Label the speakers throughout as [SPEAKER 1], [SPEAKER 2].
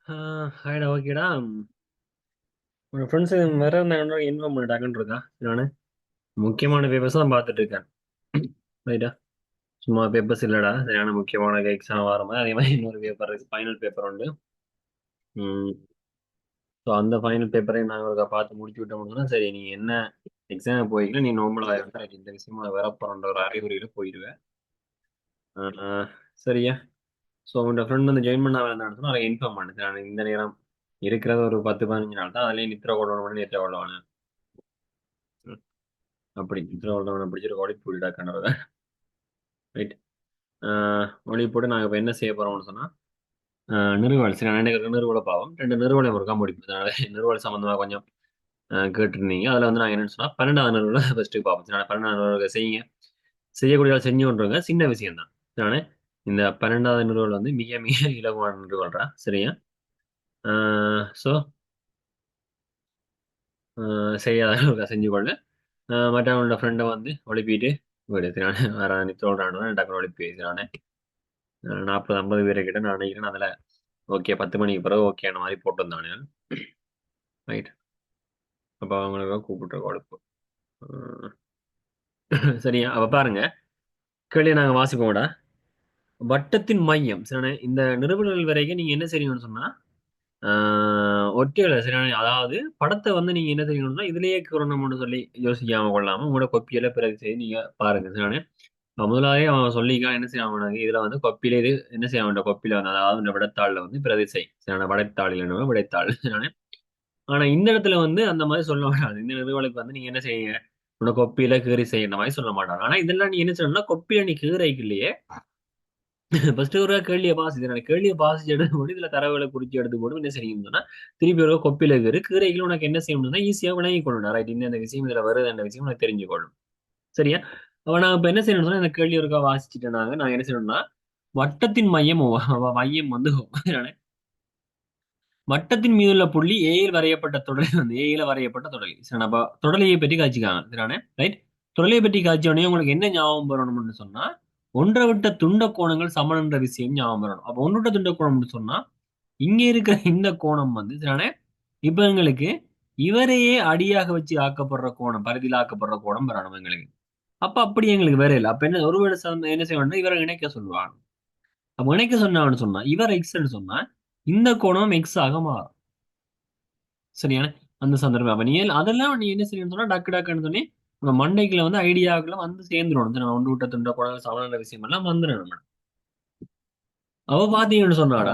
[SPEAKER 1] ஹாய்டா, ஓகேடா. உன்னோட ஃப்ரெண்ட்ஸ் வேற என்ன இன்ஃபார்ம் பண்ணிட்டாங்கன்னு இருக்கா? நான் முக்கியமான பேப்பர்ஸ் தான் பார்த்துட்டு இருக்கேன். ரைட்டா. சும்மா பேப்பர்ஸ் இல்லடா, சரியான முக்கியமான எக்ஸாம் வர மாதிரி அதே மாதிரி இன்னொரு பேப்பர் ஃபைனல் பேப்பர் உண்டு. ஸோ அந்த ஃபைனல் பேப்பரையும் நாங்கள் ஒரு பார்த்து முடிச்சு விட்டோம்னா சரி, நீ என்ன எக்ஸாம் போய்க்கல, நீ நார்மலாக இருந்தா இந்த விஷயமா வரப்போறன்ற ஒரு அறிகுறியில போயிடுவேன். சரியா? ஸோ உன்னோட ஃப்ரெண்ட் வந்து ஜாயின் பண்ண வேண்டாம்னு சொன்னா அதை இன்ஃபார்ம் பண்ணு. நான் இந்த நேரம் இருக்கிறது ஒரு 10-15 நாள் தான், அதுலேயே நித்திர கொள்ளணும் நித்திர கொள்ளவன அப்படி நித்திர கொள்ளவனை பிடிச்சிட்டு ஓடி போயிடா கண்ணறத. ரைட். ஓடி போட்டு நாங்கள் இப்போ என்ன செய்ய போறோம்னு சொன்னா நிறுவல். சரி, நான் எனக்கு நிறுவல பாவம் 2 நிறுவனம் இருக்கா முடிப்போம். அதனால நிறுவல் சம்பந்தமா கொஞ்சம் கேட்டிருந்தீங்க. அதில் வந்து நான் என்னன்னு சொன்னா 12வது நிறுவனம் ஃபர்ஸ்ட்டு பார்ப்போம். சரி, 12வது நிறுவனம் செய்யுங்க, செய்யக்கூடிய ஆள் செஞ்சு கொண்டுருங்க, சின்ன விஷயம் தான். நான் இந்த 12வது நிறுவல் வந்து மிக மிக இலகுவான நிறுவல்றேன். சரியா? ஸோ செய்யாத செஞ்சு கொள்ளு. மற்றவங்களோட ஃப்ரெண்டை வந்து ஒழிப்பிட்டு போயிடுச்சு. வேற நித்தோடான டக்குனு ஒழிப்பி வைக்கிறானே. 40-50 பேரை கிட்ட நான் நினைக்கிறேன். அதில் ஓகே 10 மணிக்கு பிறகு ஓகேன மாதிரி போட்டு வந்தானே. ரைட். அப்போ அவங்களுக்கு கூப்பிட்டு கொழுப்பு. சரியா? அப்போ பாருங்க, கேள்வியை நாங்கள் வாசிப்போம்டா. வட்டத்தின் மையம் சரியான இந்த நிருபர்கள் வரைக்கும் நீங்க என்ன செய்யணும்னு சொன்னா ஒட்டியல சரியான, அதாவது படத்தை வந்து நீங்க என்ன செய்யணும்னா இதுலயே கூறணும்னு சொல்லி யோசிக்காம கொள்ளாம உங்களோட கொப்பியில பிறகு செய்து நீங்க பாருங்க சரியான. முதலாவே அவன் சொல்லிக்கான் என்ன செய்ய அவனுக்கு இதுல வந்து கொப்பில இது என்ன செய்ய அவன் கொப்பில வந்து அதாவது இந்த விடத்தாள்ல வந்து பிரதி செய் சரியான, விடத்தாள் இல்லைன்னா விடைத்தாள் சரியான. ஆனா இந்த இடத்துல வந்து அந்த மாதிரி சொல்ல மாட்டாது. இந்த நிறுவனத்துக்கு வந்து நீங்க என்ன செய்யுங்க, உன்னோட கொப்பியில கீறி செய்யற மாதிரி சொல்ல மாட்டாங்க. ஆனா இதெல்லாம் நீ என்ன செய்யணும்னா கொப்பியில நீ கீரைக்கு இல்லையே, ஃபர்ஸ்ட் ஒரு கேள்வியை வாசிது கேள்வியை வாசிச்சு எடுத்து போட்டு இதுல தரவுகளை குறிச்சு எடுத்து போட்டு என்ன செய்யணும்னா திருப்பி ஒரு கொப்பில இருக்கு கீரைகள் உனக்கு என்ன செய்யணும்னா ஈஸியா விளங்கி கொள்ளணும். ரைட், இந்த விஷயம் இதுல வருது அந்த விஷயம் உனக்கு தெரிஞ்சுக்கொள்ளும். சரியா? அவ நான் இப்ப என்ன செய்யணும்னு சொன்னா இந்த கேள்வி ஒருக்கா வாசிச்சுட்டேனாங்க நான் என்ன செய்யணும்னா வட்டத்தின் மையம் மையம் வந்து வட்டத்தின் மீது உள்ள புள்ளி ஏயில் வரையப்பட்ட தொடரில் வந்து ஏயில வரையப்பட்ட தொடரி. சரி, அப்ப தொடலையை பற்றி காய்ச்சிக்காங்க சரியானே. ரைட். தொடலையை பற்றி காய்ச்ச உடனே உங்களுக்கு என்ன ஞாபகம் வரணும்னு சொன்னா ஒன்றை விட்ட துண்ட கோணங்கள் சமன் என்ற விஷயம் ஞாபகம் வரணும். அப்ப ஒன்று விட்ட துண்ட கோணம்னு சொன்னா இங்க இருக்கிற இந்த கோணம் வந்து சரியானே. இப்ப எங்களுக்கு இவரையே அடியாக வச்சு ஆக்கப்படுற கோணம், பரிதியில் ஆக்கப்படுற கோணம் வரணும் எங்களுக்கு. அப்ப அப்படி எங்களுக்கு வேற இல்லை. அப்ப என்ன ஒருவேளை என்ன செய்யணும், இவரை இணைக்க சொல்லுவாங்க. அப்ப இணைக்க சொன்னான்னு சொன்னா இவர் எக்ஸ்ன்னு சொன்னா இந்த கோணம் எக்ஸ் ஆக மாறும். சரியான அந்த சந்தர்ப்பம். அப்ப நீ அதெல்லாம் நீ என்ன செய்யணும்னு சொன்னா டக்கு டக்குன்னு சொல்லி உங்க மண்டைக்குள்ள வந்து ஐடியாக்குள்ள வந்து சேர்ந்துடும். நான் ஒன்று விட்ட துண்ட கோணம் சமண விஷயம் எல்லாம் வந்துடும் நம்ம. அவ பாத்தீங்கன்னு சொன்னாடா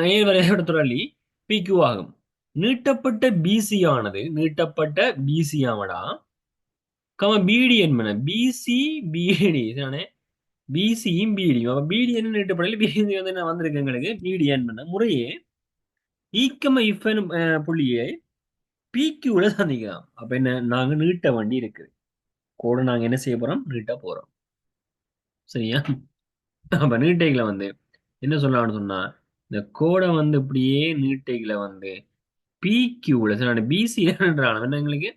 [SPEAKER 1] ஏ வரையோட துறளி பிக்யூ ஆகும். நீட்டப்பட்ட பிசி ஆனது நீட்டப்பட்ட பிசி ஆமடா பிடி என்பன பிசி பிடி பிசியும் பிடியும். அப்ப பிடி என்ன நீட்டப்படல பிசி வந்து என்ன வந்திருக்கு எங்களுக்கு பிடி என்பன முறையே ஈக்கம இஃப் புள்ளியை பிக்யூல சந்திக்கலாம். அப்ப என்ன நாங்க நீட்ட வண்டி இருக்கு கோடு நாங்க என்ன செய்ய போறோம் நீட்ட போறோம். சரியா? அப்ப நீட்டைகளை வந்து என்ன சொல்லலாம்னு சொன்னா இந்த கோடை வந்து இப்படியே நீட்டைகளை வந்து பிக்யூல சரி பிசி என்ன எங்களுக்கு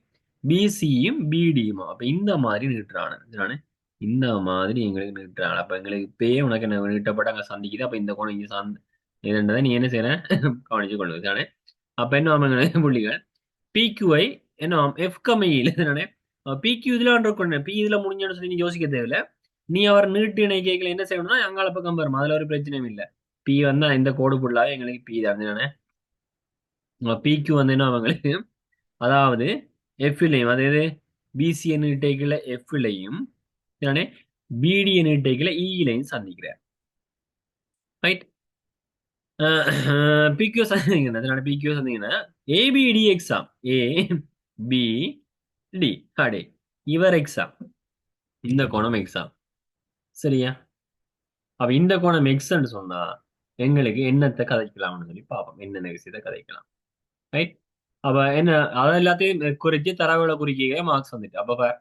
[SPEAKER 1] பிசியும் பிடியுமா அப்ப இந்த மாதிரி நீட்டுறானு சரியான. இந்த மாதிரி எங்களுக்கு நீட்டுறாங்க. அப்ப எங்களுக்கு இப்பயே உனக்கு என்ன நீட்டப்பட்ட அங்க சந்திக்குது. அப்ப இந்த கோணம் இங்க இதுன்றதை நீ என்ன செய்யற கவனிச்சு கொள்ளுது சரியான. அப்ப என்ன எங்களுக்கு புள்ளிகள் பிக்யூஐ என்ன எஃப் கமையில் தானே. பிக்யூ இதுல கொண்டு பி இதுல முடிஞ்சோன்னு சொல்லி நீ யோசிக்க தேவையில்ல. நீ அவர் நீட்டு இணை கேட்கல என்ன செய்யணும்னா அங்கால பக்கம் வரும், அதுல ஒரு பிரச்சனையும் இல்லை. பி வந்தா இந்த கோடு ஃபுல்லாவே எங்களுக்கு பி தான். பிக்யூ வந்து என்ன அவங்களுக்கு அதாவது எஃப்லையும் அதாவது பிசிஏ நீட்டைக்குள்ள எஃப்லையும் பிடிஏ நீட்டைக்குள்ள இலையும் சந்திக்கிறார். ரைட். பிக்யூ சந்திங்கன்னா பிக்யூ சந்திங்கன்னா ஏபிடி எக்ஸாம் ஏ பி டி அடே இவர் எக்ஸாம் இந்த கோணம் எக்ஸாம். சரியா? அப்ப இந்த கோணம் எக்ஸ்ன்னு சொன்னா எங்களுக்கு என்னத்தை கதைக்கலாம்னு சொல்லி பார்ப்போம், என்னென்ன விஷயத்த கதைக்கலாம். ரைட். அப்ப என்ன அதை எல்லாத்தையும் குறிச்சு தரவுகளை குறிக்க மார்க்ஸ் வந்துட்டு அப்ப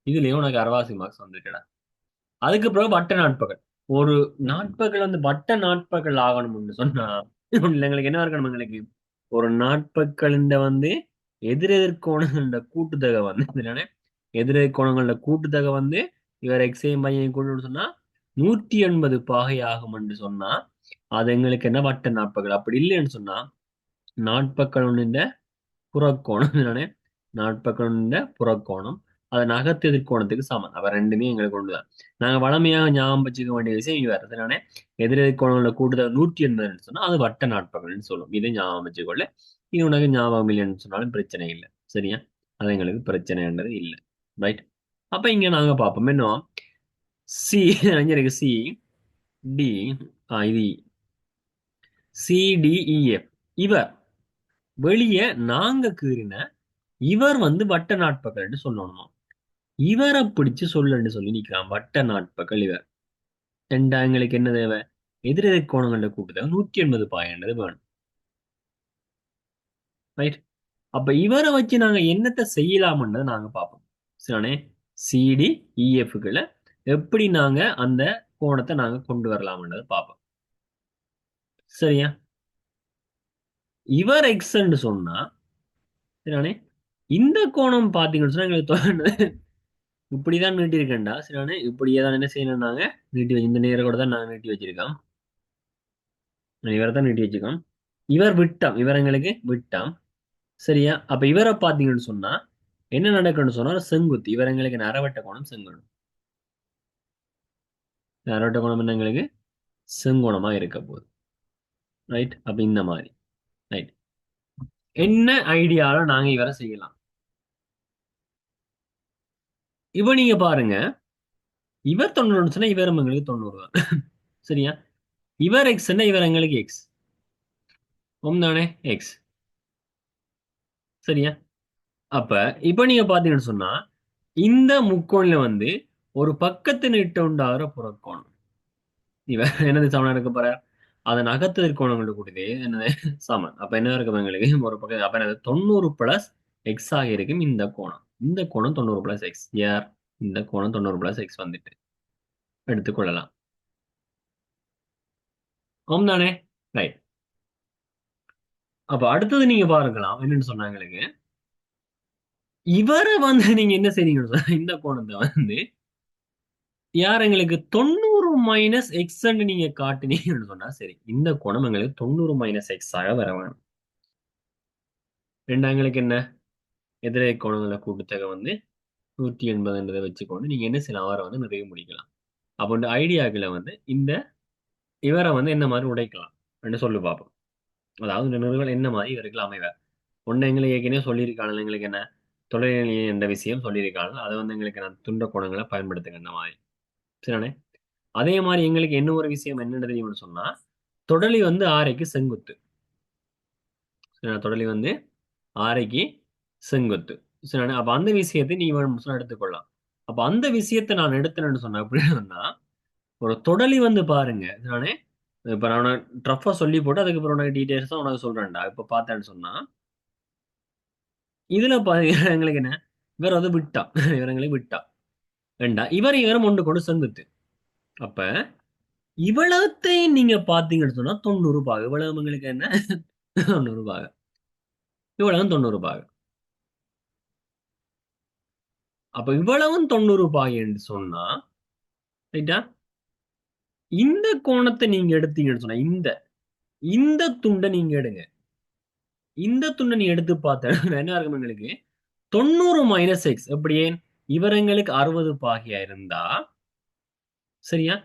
[SPEAKER 1] இதுலயும் உனக்கு 60 மார்க்ஸ் வந்துட்டுடா. அதுக்கு பிறகு வட்ட நாட்பகல். ஒரு நாட்பகல் வந்து வட்ட நாட்பகல் ஆகணும்னு சொன்னா எங்களுக்கு என்ன இருக்கணும், எங்களுக்கு ஒரு நாட்பகல் இந்த வந்து எதிரெதிர்கோணங்களோட கூட்டுத்தொகை வந்து எதிரெதிர்கோணங்களோட கூட்டுத்தொகை வந்து இவர் எக்ஸையும் பையன் கூட்டு சொன்னா 180 பாகை ஆகும் என்று சொன்னா அது எங்களுக்கு என்ன வட்ட நாட்பகல். அப்படி இல்லைன்னு சொன்னா நாட்பகல் ஒன்றின் புறக்கோணம் தானே, நாட்பகல் ஒன்றின் புறக்கோணம் அதன் அகத்து எதிர்கோணத்துக்கு சமம். அப்ப ரெண்டுமே எங்களுக்கு ஒண்ணுதான். நாங்க வளமையாக ஞாபகம் வச்சுக்க வேண்டிய விஷயம் இங்க வேற தானே, எதிரெதிர் கோணங்களோட கூடுதல் 180 சொன்னா அது வட்ட நாட்பகல்னு சொல்லும். இதை ஞாபகம் வச்சுக்கொள்ள. இது உனக்கு ஞாபகம் இல்லைன்னு சொன்னாலும் பிரச்சனை இல்லை. சரியா, அது எங்களுக்கு பிரச்சனைன்றது இல்லை. ரைட். அப்ப இங்க நாங்க பார்ப்போம் என்ன சி இருக்கு சி டி இது சிடிஇஎஃப். இவர் வெளியே நாங்க கீறின இவர் வந்து வட்ட நாட்பகல்னு சொல்லணும். இவரை பிடிச்சு சொல்லுன்னு சொல்லி நிக்கிறான். வட்ட நாட்பகல் இவர். ரெண்டா எங்களுக்கு என்ன தேவை? எதிரெதிர் கோணங்கள கூட்டுதல் 180 பாயன்றது வேணும். ரைட். அப்ப இவரை வச்சு நாங்க என்னத்தை செய்யலாம்ன்றதை நாங்க பார்ப்போம். சரிதானே, சிடி இஎஃப்களை எப்படி நாங்க அந்த கோணத்தை நாங்க கொண்டு வரலாம்ன்றதை பார்ப்போம். சரியா, இவர் எக்ஸ்ன்னு சொன்னா சரிதானே, இந்த கோணம் பாத்தீங்கன்னு சொன்னா எங்களுக்கு இப்படிதான் நீட்டி இருக்கேன்டா. சரிதானே, இப்படியே தான் என்ன செய்யணும், நாங்க நீட்டி வச்சு இந்த நேர கூட தான் நாங்க நீட்டி வச்சிருக்கோம். இவரை தான் நீட்டி வச்சுக்கோம். இவர் விட்டாம், இவர் எங்களுக்கு விட்டாம். சரியா, அப்ப இவரை பாத்தீங்கன்னு சொன்னா என்ன நடக்கும்னு சொன்னா செங்குத்து. இவர் எங்களுக்கு அரைவட்ட கோணம் செங்கோணம். அரைவட்ட கோணம் என்ன எங்களுக்கு செங்கோணமா இருக்க போகுது. ரைட். அப்ப இந்த மாதிரி. ரைட். என்ன ஐடியால நாங்க இவரை செய்யலாம்? இப்ப நீங்க பாருங்க, இவர் 90 சொன்னா இவர் எங்களுக்கு 90 தான். சரியா, இவர் எக்ஸ் இவர் எங்களுக்கு எக்ஸ் தானே, எக்ஸ். சரியா, அப்ப இப்ப நீங்க பாத்தீங்கன்னு சொன்னா இந்த முக்கோணில வந்து ஒரு பக்கத்து நீட்ட உண்டாகிற புறக்கோணம் இவன் என்னது சமனா இருக்க போற, அதன் அகத்து கோணங்களோட கூட்டதே என்னது சமன். அப்ப என்ன இருக்கும் எங்களுக்கு ஒரு பக்கம். அப்ப என்னது 90 பிளஸ் எக்ஸ் ஆக இருக்கும் இந்த கோணம். இந்த கோணம் 90 பிளஸ் எக்ஸ். யார் இந்த கோணம் 90 பிளஸ் எக்ஸ் வந்துட்டு எடுத்துக்கொள்ளலாம். ஆம் தானே, ரைட். அப்ப அடுத்தது நீங்க பாருக்கலாம் என்னன்னு சொன்னா எங்களுக்கு இவரை வந்து நீங்க என்ன செய்றீங்கன்னு சொன்னா இந்த கோணத்தை வந்து யார் எங்களுக்கு 90 மைனஸ் எக்ஸ் நீங்க காட்டினீங்கன்னு சொன்னா சரி, இந்த கோணம் எங்களுக்கு 90 மைனஸ் எக்ஸ் ஆக வர வேணும். ரெண்டு எங்களுக்கு என்ன எதிரே கோணங்கள கூட்டுத்தொகை வந்து 180 வச்சுக்கொண்டு நீங்க என்ன செய்யலாம், அவரை வந்து நிறைய முடிக்கலாம். அப்போ இந்த ஐடியாக்களை வந்து இந்த இவரை வந்து என்ன மாதிரி உடைக்கலாம் என்று சொல்லி பார்ப்போம். அதாவது இந்த நிறுவனம் என்ன மாதிரி இவருக்கு அமைவார். ஒன்று எங்களுக்கு ஏற்கனவே சொல்லியிருக்காங்க, எங்களுக்கு என்ன தொழில்நிலை என்ற விஷயம் சொல்லியிருக்காங்க. அதை வந்து எங்களுக்கு நான் துண்ட கோணங்களை பயன்படுத்துங்க இந்த மாதிரி. சரிண்ணே, அதே மாதிரி எங்களுக்கு என்ன ஒரு விஷயம் என்னென்ன தெரியும்னு சொன்னா தொடலி வந்து ஆரைக்கு செங்குத்து. தொடலி வந்து ஆரைக்கு செங்குத்து. சரிண்ணே, அப்ப அந்த விஷயத்தை நீ எடுத்துக்கொள்ளலாம். அப்ப அந்த விஷயத்தை நான் எடுத்தேன்னு சொன்னேன் அப்படின்னா ஒரு தொடலி வந்து பாருங்க. நானே இப்ப நான் ட்ரஃபா சொல்லி போட்டு அதுக்கப்புறம் உனக்கு டீடைல்ஸ் தான் உனக்கு சொல்றேன்டா. இப்ப பார்த்தேன்னு சொன்னா இதுல எங்களுக்கு என்ன இவர் வந்து விட்டா இவர் எங்களுக்கு விட்டா வேண்டா இவரும் ஒன்று கொண்டு செங்குத்து. அப்ப இவ்வளத்தையும் நீங்க பாத்தீங்கன்னு சொன்னா 90 பாகு. இவ்வளவு உங்களுக்கு என்ன 90 பாகு. இவ்வளவும் 90 பாகு. அப்ப இவ்வளவும் 90 பாகு என்று சொன்னா ரைட்டா, இந்த கோணத்தை நீங்க எடுத்தீங்கன்னு சொன்னா இந்த இந்த துண்டை நீங்க எடுங்க. இந்த துண்டை நீ எடுத்து பார்த்த என்ன இருக்கும் எங்களுக்கு 90 மைனஸ் எக்ஸ். எப்படியே இவரங்களுக்கு 60 பாகியா இருந்தா சரியா,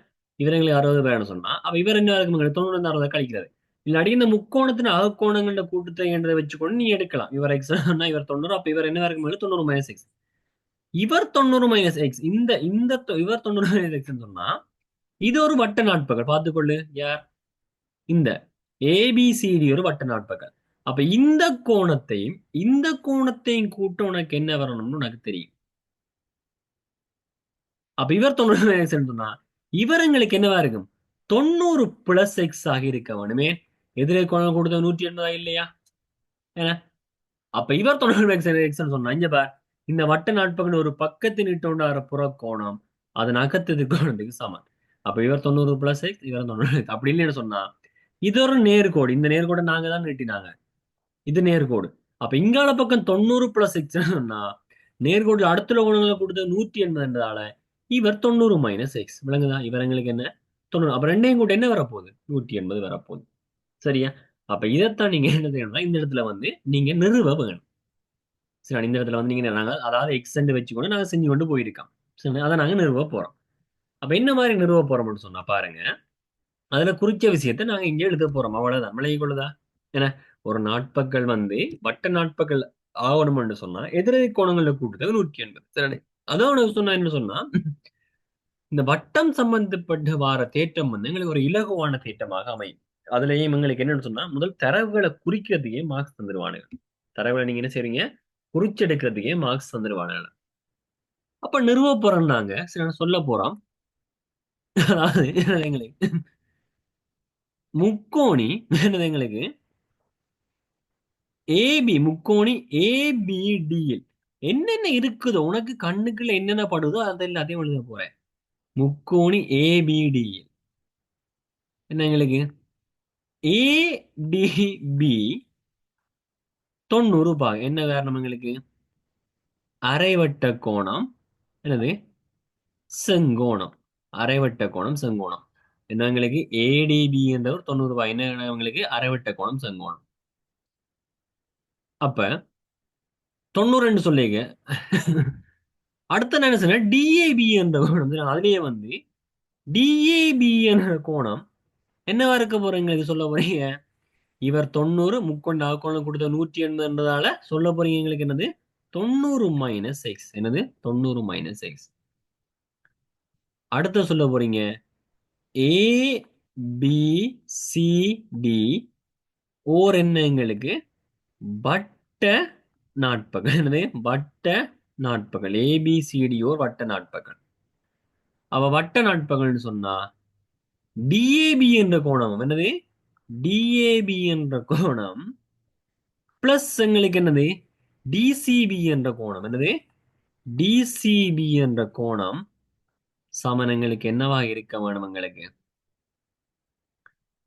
[SPEAKER 1] இவரங்களுக்கு 60 பேர்னு சொன்னா அப்ப இவர் என்ன இருக்கும் எங்களுக்கு 90 60 கழிக்கிறது. இல்லாட்டி இந்த முக்கோணத்தின் அகக்கோணங்கள கூட்டுத்தொகை என்றதை வச்சுக்கொண்டு நீ எடுக்கலாம். இவர் எக்ஸ் இவர் 90. அப்ப இவர் என்ன இருக்கும் 90 மைனஸ் எக்ஸ். இவர் 90 மைனஸ் எக்ஸ். இந்த இந்த இவர் 90 மைனஸ் எக்ஸ் சொன்னா இது ஒரு வட்ட நாட்பகல். பார்த்துக்கொள்ளு யார் இந்த ஏபிசிடி ஒரு வட்ட நாட்பகல். அப்ப இந்த கோணத்தையும் கூட்ட உனக்கு என்ன வரணும்னு உனக்கு தெரியும். அப்ப இவர் 90 சொன்னா இவரங்களுக்கு என்னவா இருக்கும் 90 பிளஸ் எக்ஸ் ஆகி இருக்க வேணுமே. எதிரே கோணம் கொடுத்த 180 இல்லையா? ஏன்னா அப்ப இவர் 90 எக்ஸ் சொன்னா இங்க பார் இந்த வட்ட நாட்பகல் ஒரு பக்கத்து நீட்டோண்டார புற கோணம் அதன் அகத்தது கோணத்துக்கு சமன். அப்ப இவர் 90 பிளஸ் எக்ஸ் இவர் 90 அப்படி இல்லைன்னு சொன்னா இது ஒரு நேர்கோடு. இந்த நேர்கோடை நாங்க தான் நீட்டினாங்க. இது நேர்கோடு. அப்ப இங்கால பக்கம் 90 பிளஸ் எக்ஸ் சொன்னா நேர்கோடு அடுத்த கோணங்களை கொடுத்தது 180 என்றதால இவர் 90 மைனஸ் எக்ஸ். விளங்குதா? இவர் எங்களுக்கு என்ன 90. அப்ப ரெண்டையும் கூட்ட என்ன வரப்போகுது? 180 வரப்போகுது. சரியா? அப்ப இதைத்தான் நீங்க என்ன செய்யணும்னா இந்த இடத்துல வந்து நீங்க நிறுவ வேணும். சரி, இந்த இடத்துல வந்து நீங்க நாங்க அதாவது எக்ஸ்டெண்ட் வச்சுக்கொண்டு நாங்க செஞ்சு கொண்டு போயிருக்கோம். சரி, அதை நாங்க நிறுவ போறோம். அப்ப என்ன மாதிரி நிறுவ போறோம்னு சொன்னா பாருங்க, அதுல குறிச்ச விஷயத்தை நாங்க இங்க எழுத போறோம். அவ்வளவுதான். விளங்கி கொள்ளுதா? ஏன்னா ஒரு நாட்பக்கள் வந்து வட்ட நாட்பக்கள் ஆகணும்னு சொன்னா எதிரெதிர் கோணங்களை கூட்டுறது 180. சரி, அதான் உனக்கு சொன்னா என்ன சொன்னா இந்த வட்டம் சம்பந்தப்பட்ட வார தேற்றம் வந்து எங்களுக்கு ஒரு இலகுவான தேற்றமாக அமையும். அதுலயும் எங்களுக்கு என்னன்னு சொன்னா முதல் தரவுகளை குறிக்கிறதுக்கே மார்க்ஸ் தந்துருவானுங்க. தரவுகளை நீங்க என்ன செய்றீங்க? குறிச்செடுக்கிறதுக்கே மார்க்ஸ் தந்துருவானுங்க. அப்ப நிறுவ போறோம் நாங்க சரி நான் சொல்ல போறோம். அதாவது எங்களுக்கு முக்கோணி என்னது எங்களுக்கு ஏபி முக்கோணி ஏபிடியில் என்னென்ன இருக்குதோ உனக்கு கண்ணுக்குள்ள என்னென்ன படுதோ அதை எல்லாத்தையும் எழுத போறேன். முக்கோணி ஏபிடியில் என்ன எங்களுக்கு ஏடிபி 90 பாகம். என்ன காரணம் எங்களுக்கு? அரைவட்ட கோணம் என்னது? செங்கோணம். அரைவட்ட கோணம் செங்கோணம். என்ன எங்களுக்கு ஏடிபி என்ற ஒரு 90 பாகம். என்ன எங்களுக்கு? அரைவட்ட கோணம் செங்கோணம். அப்ப 90 சொல்லிங்க. அடுத்த நான் என்ன சொன்னேன்? டிஏபி என்ற கோணம். அதுலயே வந்து டிஏபி என்ற கோணம் என்னவா இருக்க போறீங்க? இது சொல்ல போறீங்க இவர் 90 முக்கொண்டு ஆக்கோணம் கொடுத்த 180 என்றதால சொல்ல போறீங்க எங்களுக்கு என்னது? 90 மைனஸ் எக்ஸ். என்னது? 90 மைனஸ் எக்ஸ். அடுத்த சொல்ல போறீங்க ஏ பி சி டி ஓர் என்ன எங்களுக்கு வட்ட நாட்பகல். என்னது? வட்ட நாட்பகல். ஏபிசிடி ஓர் வட்ட நாட்பகல். அவ வட்ட நாட்பகல்னு சொன்னா டிஏபி என்ற கோணம் என்னது? டிஏபி என்ற கோணம் பிளஸ் எங்களுக்கு என்னது? டிசிபி என்ற கோணம் என்னது? டிசிபி என்ற கோணம் சமன் எங்களுக்கு என்னவா இருக்க வேணும்? எங்களுக்கு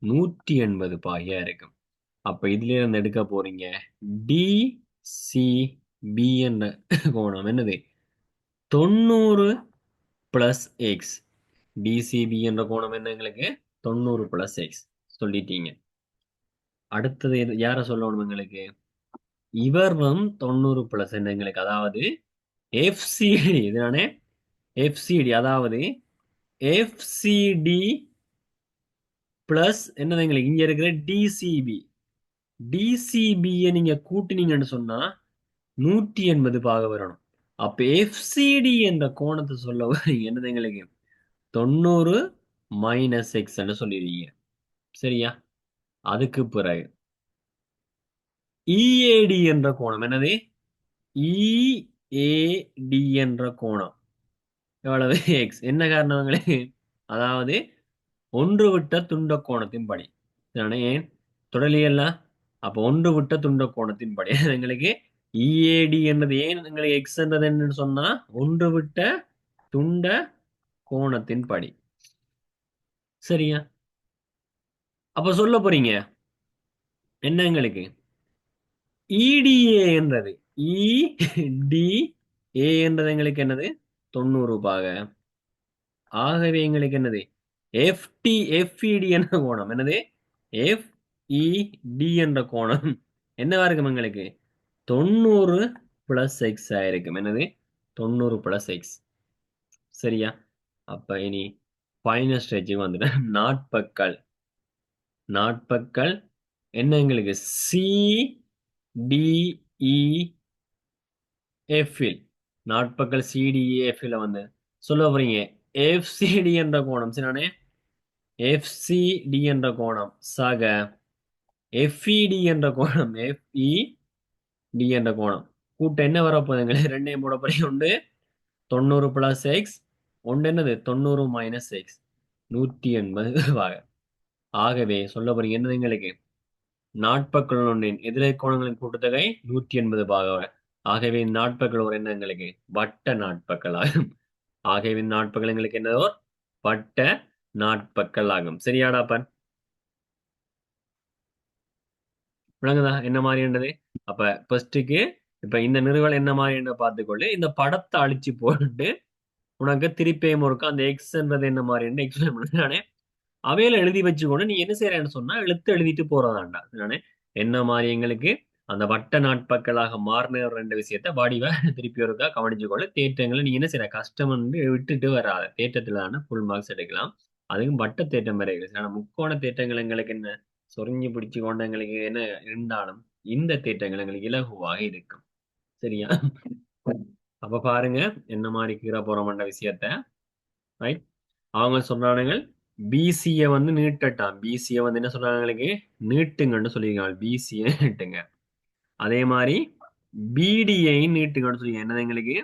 [SPEAKER 1] 180 பாயா இருக்கும். அப்ப இதுல இருந்து எடுக்க போறீங்க டிசிபி என்ற கோணம் என்னது? 90 பிளஸ் எக்ஸ். டிசிபி என்ற கோணம் என்ன எங்களுக்கு? 90 பிளஸ் எக்ஸ் சொல்லிட்டீங்க. அடுத்தது யார சொல்லணும் எங்களுக்கு? இவரும் 90 பிளஸ் என்ன எங்களுக்கு? அதாவது எஃப்சிடி இதுதானே? எஃப்சிடி அதாவது எஃப்சிடி பிளஸ் என்னது எங்களுக்கு இங்க இருக்கிற டிசிபி. டிசிபியை நீங்க கூட்டினீங்கன்னு சொன்னா 180 பாக வரணும். அப்ப எஃப்சிடி என்ற கோணத்தை சொல்ல வரீங்க என்னது எங்களுக்கு? 90 மைனஸ் எக்ஸ் சொல்லிடுவீங்க. சரியா? அதுக்கு பிறகு இஏடி என்ற கோணம் என்னது? இஏடி என்ற கோணம் எவ்வளவு? எக்ஸ். என்ன காரணம் எங்களுக்கு? அதாவது ஒன்று விட்ட துண்ட கோணத்தின் படி. ஏன் தொடலியெல்லாம்? அப்ப ஒன்று விட்ட துண்ட கோணத்தின் படி எங்களுக்கு இஏடி என்னது ஏன் எங்களுக்கு எக்ஸ் என்றது என்னன்னு சொன்னா ஒன்று விட்ட துண்ட கோணத்தின் படி. சரியா? அப்ப சொல்ல போறீங்க என்ன எங்களுக்கு இடிஏ என்றது இடிஏ என்றது எங்களுக்கு என்னது? 90 பாக. ஆகவே எங்களுக்கு என்னது? எஃப்இடி என்ற கோணம் என்னது? எஃப்இடி என்ற கோணம் என்னவா இருக்கும் எங்களுக்கு? 90 பிளஸ் எக்ஸ் ஆயிருக்கும். என்னது? 90 பிளஸ் எக்ஸ். சரியா? அப்ப இனி ஃபைனல் ஸ்டேஜுக்கு வந்துட்டு நாட்பக்கல். நாட்பக்கல் என்ன எங்களுக்கு? சிடிஇஎஃப்இல் நாட்பக்கல் சிடிஇஎஃப்இல் வந்து சொல்ல போறீங்க எஃப்சிடி என்ற கோணம். சரிதானே? எஃப்சிடி என்ற கோணம் சக எஃப்இடி என்ற கோணம் எஃப்இடி என்ற கோணம் கூட்ட என்ன வரப்போகுதுங்களே? ரெண்டையும் போட போறீங்க. உண்டு 90 பிளஸ் எக்ஸ் ஒன்று என்னது? 90 மைனஸ் எக்ஸ் 180 ஆகவே சொல்ல போறீங்க என்னது எங்களுக்கு? நாட்பக்கள் ஒன்றின் எதிரெதிர் கோணங்களின் கூட்டுத்தொகை 180 பாக. ஆகவே நாட்பக்கள் ஒரு என்ன எங்களுக்கு? வட்ட நாட்பக்கள் ஆகும். ஆகவே நாட்பக்கள் எங்களுக்கு என்னதோ வட்ட நாட்பக்கள் ஆகும். சரியாடாப்பன்? விளங்குதா என்ன மாதிரின்றது? அப்ப ஃபர்ஸ்ட்டுக்கு இப்ப இந்த நிறுவல் என்ன மாதிரி என்று பார்த்துக்கொள்ளு. இந்த படத்தை அழிச்சு போட்டு உனக்கு திருப்பியும் ஒருக்கா அந்த எக்ஸ்ன்றது என்ன மாதிரி எக்ஸ்பிளைன் பண்ணானே. அவையில எழுதி வச்சுக்கொண்டு நீ என்ன செய்யறேன்னு சொன்னா எழுத்து எழுதிட்டு போறதாண்டா. நானே என்ன மாதிரி எங்களுக்கு அந்த வட்ட நாட்பக்களாக மாறின ஒரு ரெண்டு விஷயத்த வடிவா திருப்பி ஒருக்கா கவனிச்சுக்கொள்ள தேற்றங்களை நீ என்ன செய்யற கஷ்டம் வந்து விட்டுட்டு வராத. தேற்றத்துல தானே ஃபுல் மார்க்ஸ் எடுக்கலாம். அதுவும் வட்ட தேற்றம் வரைகள். ஆனா முக்கோண தேற்றங்கள் எங்களுக்கு என்ன சொரிஞ்சு பிடிச்சு கொண்ட எங்களுக்கு என்ன இருந்தாலும் இந்த தேற்றங்கள் எங்களுக்கு இலகுவாக இருக்கும். சரியா? அப்ப பாருங்க என்ன மாதிரி கீற போறோம்ன்ற விஷயத்த. ரைட். அவங்க சொல்றானுங்க பிசிய வந்து நீட்டட்டான். பிசிய வந்து என்ன சொல்றாங்க எங்களுக்கு நீட்டுங்கன்னு சொல்லியிருக்காங்க. பிசிய நீட்டுங்க. அதே மாதிரி பிடியை நீட்டுங்கன்னு சொல்லி என்னது எங்களுக்கு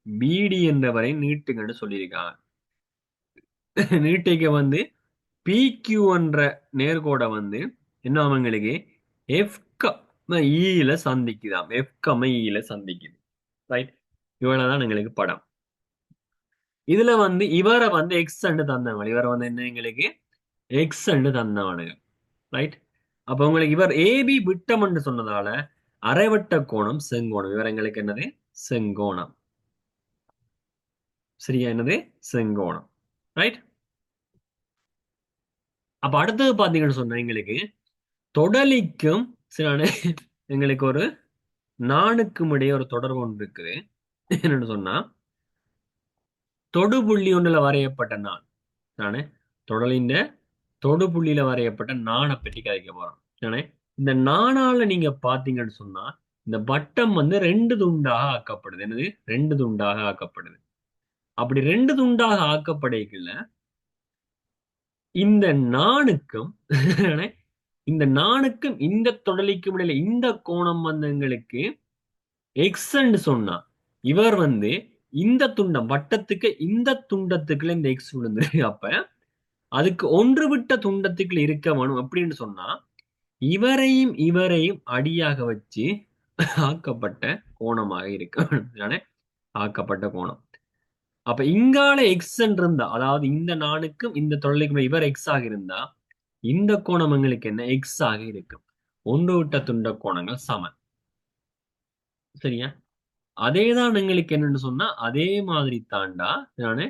[SPEAKER 1] பிடி என்றவரை நீட்டுங்கன்னு சொல்லியிருக்காங்க. நீட்டிக்க வந்து பிக்யூ என்ற நேர்கோடை வந்து என்ன அவங்களுக்கு எஃப் ஈல சந்திக்குதாம். எஃப் ஈல சந்திக்குது. ரைட். இவ்வளவுதான் எங்களுக்கு படம். இதுல வந்து இவரை வந்து எக்ஸ் தந்தவங்க. இவரை வந்து என்ன எங்களுக்கு எக்ஸ் தந்தவனுங்க. ரைட். அப்ப உங்களுக்கு இவர் ஏபி விட்டம் என்று சொன்னதால அரைவட்ட கோணம் செங்கோணம். இவர் எங்களுக்கு என்னது செங்கோணம். சரியா? என்னது செங்கோணம். ரைட். அப்ப அடுத்தது பாத்தீங்கன்னு சொன்னா எங்களுக்கு தொடலிக்கும் சில எங்களுக்கு ஒரு நாணுக்கும் இடையே ஒரு தொடர்பு ஒன்று இருக்குது. என்னன்னு சொன்னா தொடுபுள்ளி ஒன்றுல வரையப்பட்ட நான் நானு தொடலின் தொடுபுள்ளியில வரையப்பட்ட நாணை பற்றி கதைக்க போறோம். நானே இந்த நாணால நீங்க பாத்தீங்கன்னு சொன்னா இந்த வட்டம் வந்து ரெண்டு துண்டாக ஆக்கப்படுது. என்னது ரெண்டு துண்டாக ஆக்கப்படுது. அப்படி ரெண்டு துண்டாக ஆக்கப்படைக்குள்ள இந்த நாணுக்கும் இந்த நாணுக்கும் இந்த தொடலிக்கும் இடையில இந்த கோணம் வந்து எங்களுக்கு எக்ஸ் சொன்னா இவர் வந்து இந்த துண்டம் வட்டத்துக்கு இந்த துண்டத்துக்குள்ள இந்த எக்ஸ் விழுந்துரு. அப்ப அதுக்கு ஒன்று விட்ட துண்டத்துக்குள்ள இருக்க வேணும் அப்படின்னு சொன்னா இவரையும் இவரையும் அடியாக வச்சு ஆக்கப்பட்ட கோணமாக இருக்க ஆக்கப்பட்ட கோணம். அப்ப இங்கால எக்ஸ் இருந்தா அதாவது இந்த நானுக்கும் இந்த தொழிலுக்கும் இவர் எக்ஸ் ஆக இருந்தா இந்த கோணம் எங்களுக்கு என்ன எக்ஸ் ஆக இருக்கும். ஒன்று விட்ட துண்ட கோணங்கள் சமன். சரியா? அதேதான் எங்களுக்கு என்னன்னு சொன்னா அதே மாதிரி தாண்டா நானு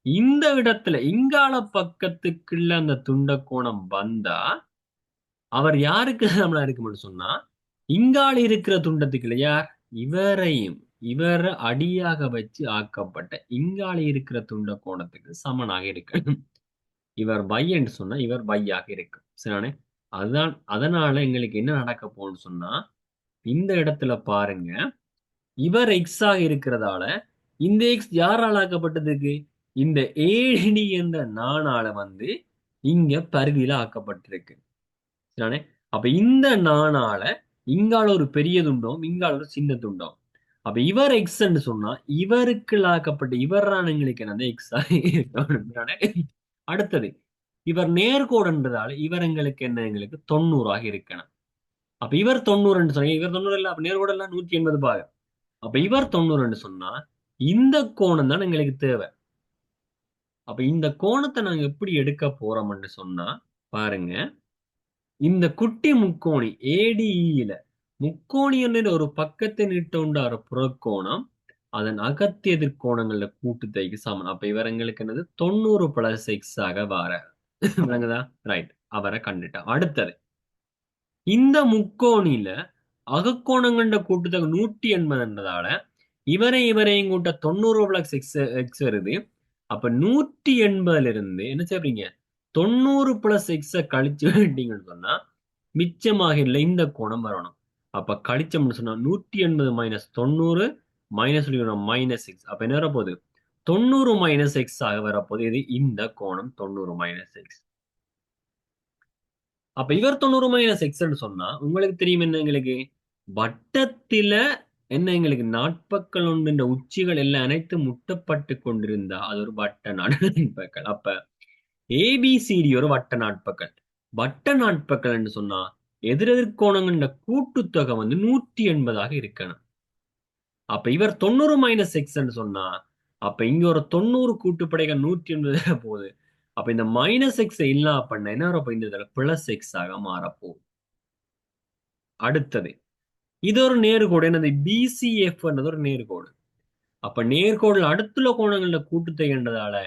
[SPEAKER 1] இந்த இடத்துல இங்கால பக்கத்துக்குள்ள அந்த துண்ட கோணம் வந்தா அவர் யாருக்கு சமனா இருக்கும்னு சொன்னா இங்கால இருக்கிற துண்டத்துக்குள்ள யார் இவரையும் இவர அடியாக வச்சு ஆக்கப்பட்ட இங்கால இருக்கிற துண்ட கோணத்துக்கு சமனாக இருக்கு. இவர் பை என்று சொன்னா இவர் பையாக இருக்கு. சரிதானே? அதுதான் அதனால எங்களுக்கு என்ன நடக்க போகும்னு சொன்னா இந்த இடத்துல பாருங்க இவர் எக்ஸ் ஆக இருக்கிறதால இந்த எக்ஸ் யாரால் ஆக்கப்பட்டதுக்கு இந்த ஏடி என்ற நாணால வந்து இங்க பரிதியில ஆக்கப்பட்டிருக்கு. சரிதானே? அப்ப இந்த நாணால இங்கால ஒரு பெரிய துண்டம் இங்கால ஒரு சின்ன துண்டம். அப்ப இவர் எக்ஸ் சொன்னா இவருக்கு ஆக்கப்பட்ட இவர் எங்களுக்கு என்னது எக்ஸ் அடுத்தது இவர் நேர்கோடுன்றதால இவர் எங்களுக்கு என்ன எங்களுக்கு 90 இருக்கணும். அப்ப இவர் 90 சொன்னா இவர் 90 இல்ல அப்ப நேர்கோடு எல்லாம் 180 பாகம். அப்ப இவர் 90 சொன்னா இந்த கோணம் தான் எங்களுக்கு தேவை. அப்ப இந்த கோணத்தை நாங்க எப்படி எடுக்க போறோம்னு சொன்னா பாருங்க இந்த குட்டி முக்கோணி ஏடிஇல முக்கோணி என்ற ஒரு பக்கத்தை நீட்ட உண்டார புறக்கோணம் அதன் அகத்து எதிர்கோணங்கள்ல கூட்டுத்தைக்கு சமன். அப்ப இவர் எங்களுக்கு என்னது 90 பிளஸ் எக்ஸ் ஆக வார விளங்குதா? ரைட். அவரை கண்டுட்டா. அடுத்தது இந்த முக்கோணில அகக்கோணங்கண்ட கூட்டுத்தொகை 180 இவரையும் கூட்ட 90 பிளஸ் எக்ஸ் வருது. அப்ப 180 இருந்து என்ன செய்றீங்க 90 பிளஸ் எக்ஸ கழிச்சு விட்டீங்கன்னு சொன்னா மிச்சமாக இல்லை இந்த கோணம் வரணும். அப்ப கழிச்சோம்னு சொன்னா 180 மைனஸ் 90 மைனஸ் மைனஸ் எக்ஸ். அப்ப என்ன வரப்போகுது 90 மைனஸ் எக்ஸ் ஆக வரப்போகுது. இது இந்த கோணம் 90 மைனஸ் எக்ஸ். அப்ப இவர் 90 மைனஸ் எக்ஸ்ன்னு சொன்னா உங்களுக்கு தெரியும் என்ன எங்களுக்கு வட்டத்தில என்ன எங்களுக்கு நாட்பக்கள் ஒன்று இந்த உச்சிகள் எல்லாம் அனைத்து முட்டப்பட்டு கொண்டிருந்தா அது ஒரு வட்ட நாட்பக்கள். அப்ப ஏபிசிடி ஒரு வட்ட நாட்பக்கள். வட்ட நாட்பக்கள் என்று சொன்னா எதிரெதிர்கோணங்கள்ட கூட்டுத்தொகை வந்து 180 இருக்கணும். அப்ப இவர் 90 மைனஸ் எக்ஸ் சொன்னா அப்ப இங்க ஒரு 90 கூட்டுப்படைகள் 180 போகுது. அப்ப இந்த மைனஸ் எக்ஸ் இல்லா பண்ண என்ன வரப்போ இந்த பிளஸ் எக்ஸ் ஆக மாறப்போகுது. அடுத்தது இது ஒரு நேர்கோடு. என்னது பிசிஎஃப் ஒரு நேர்கோடு. அப்ப நேர்கோடுல அடுத்துள்ள கோணங்கள கூட்டுத்தொகை என்றதால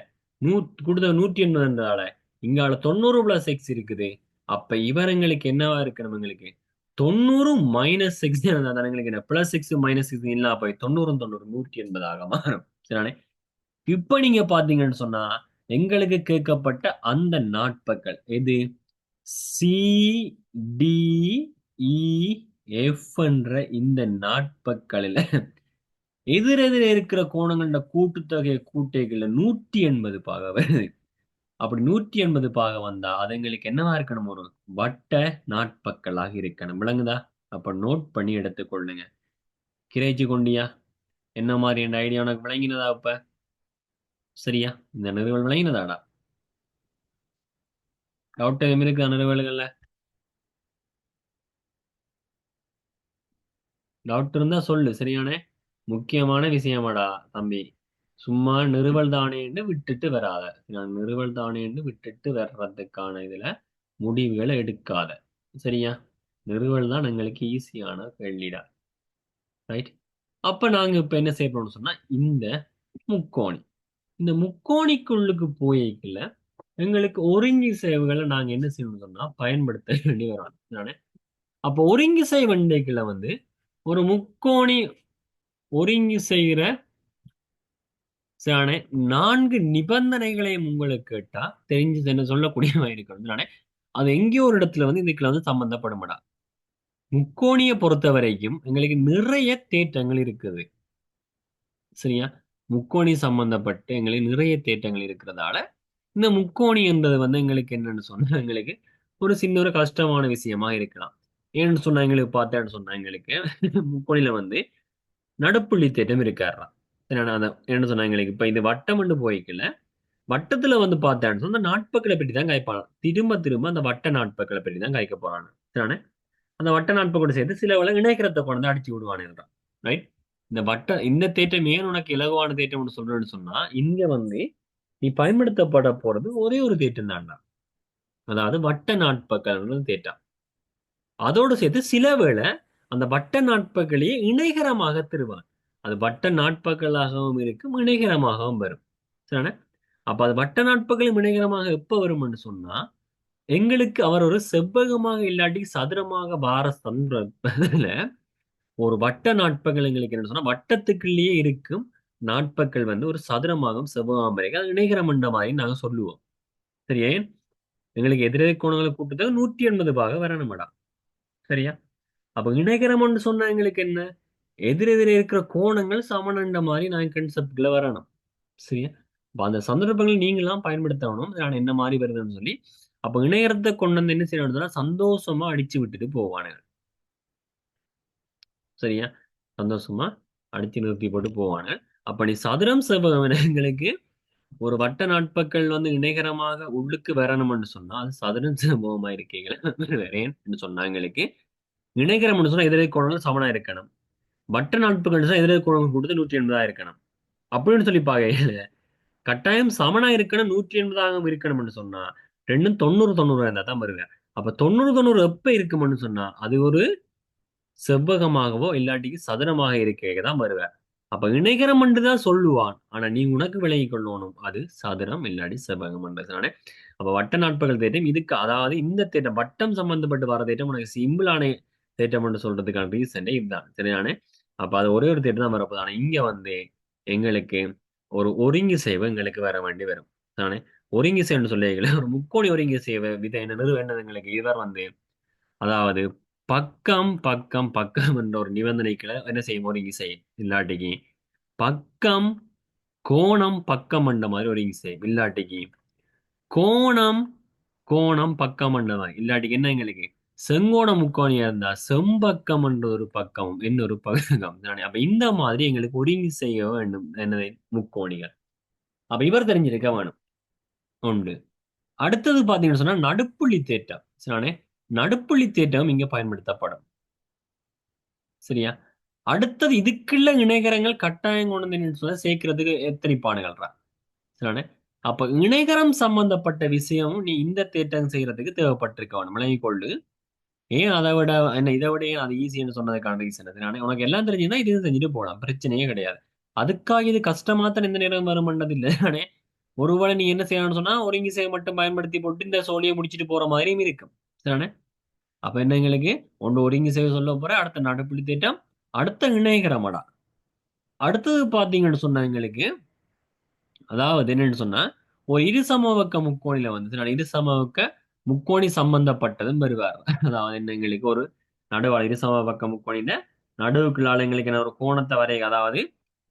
[SPEAKER 1] கூட்டுத்தொகை 180 என்றதால இங்கால 90 பிளஸ் எக்ஸ் இருக்குது. அப்ப இவரங்களுக்கு என்னவா இருக்கணும்? எங்களுக்கு 90 மைனஸ் எக்ஸ் எங்களுக்கு என்ன பிளஸ் எக்ஸ் மைனஸ் எக்ஸ் இல்ல, போய் 90 90 180 மாறும். சரிதானே? இப்ப நீங்க பாத்தீங்கன்னு சொன்னா எங்களுக்கு கேட்கப்பட்ட அந்த நாட்பக்கள் எது? சி டி இ எஃப் என்ற இந்த நாட்பக்களில் எதிரெதிர இருக்கிற கோணங்களோட கூட்டுத்தொகை கூட்டைகள்ல 180 பாக வருது. அப்படி 180 பாக வந்தா அது எங்களுக்கு என்னவா இருக்கணும்? ஒரு வட்ட நாட்பக்கலாக இருக்கணும். விளங்குதா? அப்ப நோட் பண்ணி எடுத்துக்கொள்ளுங்க. கிரேச்சு கொண்டியா? என்ன மாதிரி என் ஐடியா உனக்கு விளங்கினதா? இப்ப சரியா? இந்த நிறுவல் விளங்கினதாடா? டவுட் எதுவும் இருக்கா நிறுவல்கள்ல? டவுட் இருந்தா சொல்லு. சரியானே? முக்கியமான விஷயமாடா தம்பி. சும்மா நிறுவல் தானேன்னு விட்டுட்டு வராத. நான் நிறுவல் தானேன்னு விட்டுட்டு வர்றதுக்கான இதுல முடிவுகளை எடுக்காத. சரியா? நிறுவல் தான் எங்களுக்கு ஈஸியான கேள்விடா. ரைட்? அப்ப நாங்க இப்ப என்ன செய்யறோம்னு சொன்னா, இந்த முக்கோணி இந்த முக்கோணிக்குள்ளுக்கு போய்க்கல எங்களுக்கு ஒருங்கிசைவுகளை நாங்க என்ன செய்யணும்னு சொன்னா பயன்படுத்த வேண்டி வரும். நானே அப்ப ஒருங்கிசை வண்டிகளை வந்து ஒரு முக்கோணி ஒருங்கிசைகிற சரியானே 4 நிபந்தனைகளையும் உங்களுக்கு கேட்டா தெரிஞ்சு என்ன சொல்லக்கூடியவா இருக்கணும். நானே அது எங்கேயோ ஒரு இடத்துல வந்து இதுக்குள்ள வந்து சம்பந்தப்படும்டா. முக்கோணியை பொறுத்த வரைக்கும் எங்களுக்கு நிறைய தேற்றங்கள் இருக்குது. சரியா? முக்கோணி சம்பந்தப்பட்டு எங்களுக்கு நிறைய தேற்றங்கள் இருக்கிறதால இந்த முக்கோணி என்பது வந்து எங்களுக்கு என்னன்னு சொன்னா எங்களுக்கு ஒரு சின்ன ஒரு கஷ்டமான விஷயமா இருக்கலாம். ஏன்னு சொன்னா எங்களுக்கு பார்த்தேன்னு சொன்னா எங்களுக்கு முக்கோணில வந்து நடுப்புள்ளி தேற்றம் இருக்காருலாம். சரியா? அதான் என்ன சொன்னா எங்களுக்கு இப்ப இது வட்டம் போய்க்கல வட்டத்துல வந்து பார்த்தேன்னு சொன்னா நாட்பக்களை பற்றி தான் காய்ப்பாங்க. திரும்ப திரும்ப அந்த வட்ட நாட்பக்களை பற்றி தான் காய்க்க போறாங்க. சரியானே? அந்த வட்ட நாட்பை சேர்த்து சில வேளை இணைக்கிறத கொண்டு அடிச்சு விடுவானுன்றான். ரைட்? இந்த தேற்றம் ஏன் உனக்கு இலகுவான தேற்றம் சொல்றேன்னு சொன்னா இங்க வந்து நீ பயன்படுத்தப்பட போறது ஒரே ஒரு தேற்றம் தான்டா. அதாவது வட்ட நாட்பகல் தேற்றம். அதோடு சேர்த்து சில வேளை அந்த வட்ட நாட்பகலையே இணைகரமாக தருவான். அது வட்ட நாட்பகலாகவும் இருக்கும், இணைகரமாகவும் வரும். சரிதானே? அப்ப அது வட்ட நாட்பகலும் இணைகரமாக எப்ப வரும்னு சொன்னா எங்களுக்கு அவர் ஒரு செவ்வகமாக இல்லாட்டி சதுரமாக வார சந்தர்ப்பத்துல ஒரு வட்ட நாட்பகல் எங்களுக்கு என்ன சொன்னா வட்டத்துக்குள்ளேயே இருக்கும் நாட்பக்கள் வந்து ஒரு சதுரமாகவும் செவ்வகமாகவும் இருக்கு. அது இணைகரம் என்ற மாதிரி நாங்க சொல்லுவோம். சரியா? எங்களுக்கு எதிரெதிர் கோணங்களை கூட்டுத்தொகை 180 பாக வரணும்டா. சரியா? அப்ப இணைகரம்னு சொன்னா எங்களுக்கு என்ன? எதிரெதிரே இருக்கிற கோணங்கள் சமனண்ட மாதிரி நான் கன்செப்ட்ல வரணும். சரியா? அப்ப அந்த சந்தர்ப்பங்கள் நீங்களாம் பயன்படுத்தணும். நான் என்ன மாதிரி வருதுன்னு சொல்லி அப்ப இணையறத்தை கொண்டு வந்து என்ன செய்யணும்னு சொன்னா சந்தோஷமா அடிச்சு விட்டுட்டு போவானுங்க. சரியா? சந்தோஷமா அடிச்சு நிறுத்தி போட்டு போவானுங்க. அப்ப நீ சதுரம் செவ்வகம் எங்களுக்கு ஒரு வட்ட நாட்பக்கள் வந்து இணைகரமாக உள்ளுக்கு வரணும்னு சொன்னா அது சதுரம் செவ்வகமா இருக்கீங்களா வரேன்னு சொன்னா எங்களுக்கு இணைகரம்னு சொன்னா எதிரெதிர் கோணங்கள் சமனா இருக்கணும். வட்ட நாட்புகள் சொன்னா எதிரெதிர் கோணங்கள் கூட்டத்து 180 இருக்கணும். அப்படின்னு சொல்லி பாக்கையில கட்டாயம் சமனா இருக்கணும் 180 இருக்கணும்னு சொன்னா ரெண்டும் 90 90 இருந்தா தான் வருவேன். அப்ப 90 90 எப்ப இருக்கும்னு சொன்னா அது ஒரு செவ்வகமாகவோ இல்லாட்டிக்கு சதுரமாக இருக்க தான் வருவேன். அப்ப இணைகரம் தான் சொல்லுவான். ஆனா நீ உனக்கு விளங்கிக் கொள்ளணும் அது சதுரம் இல்லாட்டி செவ்வகம் என்றானே. அப்ப வட்ட நாட்பகல் தேட்டம் இதுக்கு அதாவது இந்த தேட்டம் வட்டம் சம்பந்தப்பட்டு வர தேட்டம் உனக்கு சிம்பிளான தேட்டம் என்று சொல்றதுக்கான ரீசன் இதுதான். சரியானே? அப்ப அது ஒரே ஒரு தேட்டம் தான் வரப்போகுது. ஆனா இங்க வந்து எங்களுக்கு ஒரு ஒருங்கிசைவு எங்களுக்கு வர வேண்டி வரும். தானே? ஒருங்கிசைன்னு சொல்லிக்கல ஒரு முக்கோணி ஒருங்கிசைவு விதை என்னது எங்களுக்கு இவர் வந்து அதாவது பக்கம் பக்கம் பக்கம் என்ற ஒரு நிபந்தனைக்குள்ள என்ன செய்யும் ஒருங்கிசை இல்லாட்டிக்கு பக்கம் கோணம் பக்கம் என்ற மாதிரி ஒருங்கிசை இல்லாட்டிக்கு கோணம் கோணம் பக்கம் என்ற மாதிரி இல்லாட்டிக்கு என்ன எங்களுக்கு செங்கோண முக்கோணியா இருந்தா செம்பக்கம் என்ற ஒரு பக்கம் இன்னொரு பக்கம் தானே. அப்ப இந்த மாதிரி எங்களுக்கு ஒருங்கி செய்ய வேண்டும் என்னது முக்கோணிகள். அப்ப இவர் தெரிஞ்சிருக்க வேணும். உண்டு. அடுத்தது பாத்தீங்கன்னு சொன்னா நடுப்புள்ளி தேற்றம். சரியானே? நடுப்புள்ளி தேற்றம் இங்க பயன்படுத்தப்படும். சரியா? அடுத்தது இதுக்குள்ள இணைகரங்கள் கட்டாயம் கொண்டு வந்து சொல்ல சேர்க்கிறதுக்கு எத்தனைப்பானுகள்ரா. சரியானே? அப்ப இணைகரம் சம்பந்தப்பட்ட விஷயமும் நீ இந்த தேற்றம் செய்யறதுக்கு தேவைப்பட்டிருக்க வேணும். விளங்கிக் கொள்ளு. ஏன் அதை விட என்ன இதை விட ஏன் அது ஈஸின்னு சொன்னதுக்கான ரீசன் அது உனக்கு எல்லாம் தெரிஞ்சுன்னா இது செஞ்சுட்டு போகலாம், பிரச்சனையே கிடையாது. அதுக்காக இது கஷ்டமாத்தான் இந்த நேரம் வருமன்றது இல்லை. ஒருவேளை நீ என்ன செய்யணும்னு சொன்னா ஒருங்கிசையை மட்டும் பயன்படுத்தி போட்டு இந்த சோழியை முடிச்சிட்டு போற மாதிரியும் இருக்கும். சரிதானே? அப்ப என்ன எங்களுக்கு ஒன்று ஒருங்கிசை சொல்ல போற, அடுத்த நடுப்புள்ளி தேற்றம், அடுத்த இணைகரமடா. அடுத்தது பாத்தீங்கன்னு சொன்னா எங்களுக்கு, அதாவது என்னன்னு சொன்னா ஒரு இருசமபக்க முக்கோணில வந்து நான் இருசமபக்க முக்கோணி சம்பந்தப்பட்டதும் வருவார். அதாவது என்ன எங்களுக்கு ஒரு நடுவாள் இருசமபக்க முக்கோணின நடுவுக்குள்ளால எங்களுக்கு என்ன ஒரு கோணத்தை வரைய, அதாவது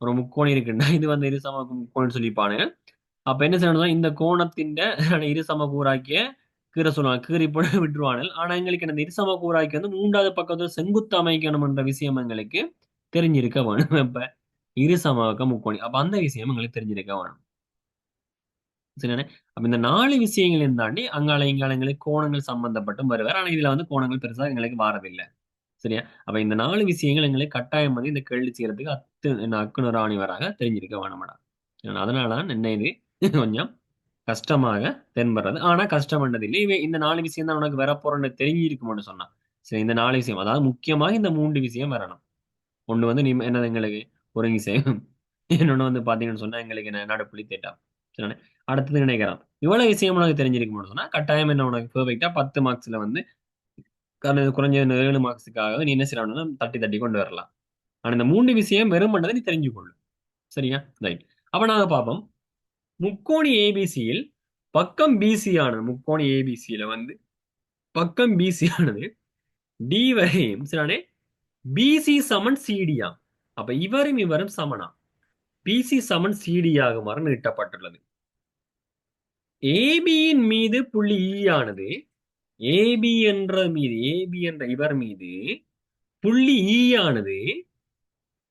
[SPEAKER 1] ஒரு முக்கோணி இருக்குன்னா இது வந்து இருசமபக்க முக்கோணின்னு சொல்லிப்பானு. அப்ப என்ன செய்யணும், இந்த கோணத்தின் இருசம கூறாக்கிய கீற சொல்லுவாங்க, கீறி போட விட்டுருவானல். ஆனா எங்களுக்கு இந்த இருசம கூறாக்கி வந்து மூன்றாவது பக்கத்துல செங்குத்து அமைக்கணும் என்ற விஷயம் எங்களுக்கு தெரிஞ்சிருக்க வேணும். இப்ப இருசமபக்க முக்கோணி, அப்ப அந்த விஷயம் எங்களுக்கு தெரிஞ்சிருக்க வேணும். சரிதானே? அப்ப இந்த 4 விஷயங்களையும் தாண்டி அங்கால இங்கால எங்களுக்கு கோணங்கள் சம்பந்தப்பட்டும் வருவார். ஆனா இதுல வந்து கோணங்கள் பெருசா எங்களுக்கு வாரதில்லை. சரியா? அப்ப இந்த 4 விஷயங்கள் எங்களுக்கு கட்டாயம் வந்து இந்த கேள்வி செய்யறதுக்கு என்ன அக்குனர் ஆணிவராக தெரிஞ்சிருக்க வேணும்டா. அதனால தான் என்ன இது கொஞ்சம் கஷ்டமாக தென்படுறது. ஆனா கஷ்டம்ன்றது இல்லை. இந்த 4 விஷயம் தான் உனக்கு வரப்போறன்னு தெரிஞ்சிருக்கும்னு சொன்னா. சரி, இந்த 4 விஷயம், அதாவது முக்கியமாக இந்த 3 விஷயம் வரணும். ஒண்ணு வந்து நீ என்னது எங்களுக்கு ஒருங்கிசையும், இன்னொன்னு வந்து பாத்தீங்கன்னு சொன்னா எங்களுக்கு என்ன நடுப்புள்ளி தேட்டம். சரிதானே? அடுத்தது நினைக்கிறோம். இவ்வளவு விஷயம் உனக்கு தெரிஞ்சிருக்கும்னு சொன்னா கட்டாயம் என்ன உனக்கு பெர்ஃபெக்ட்டா 10 மார்க்ஸ்ல வந்து குறைஞ்ச 7 மார்க்ஸுக்காக நீ என்ன செய்யணும்னா தட்டி தட்டி கொண்டு வரலாம். ஆனா இந்த 3 விஷயம் வெறும் பண்ணதை நீ தெரிஞ்சுக்கொள்ளு. சரியா? ரைட். அப்ப நாங்க பார்ப்போம். முக்கோணி ஏபிசியில் பக்கம் பிசி ஆனது, முக்கோணி ஏபிசியில வந்து பக்கம் பிசி ஆனது டி வரையும் சரியானே பிசி சமன் சிடியா. அப்ப இவரும் இவரும் சமனா, பிசி சமன் சிடி ஆகுமாறு நீட்டப்பட்டுள்ளது. ஏபியின் மீது புள்ளி இ ஆனது ஏபி என்ற இவர் மீது புள்ளி இ ஆனது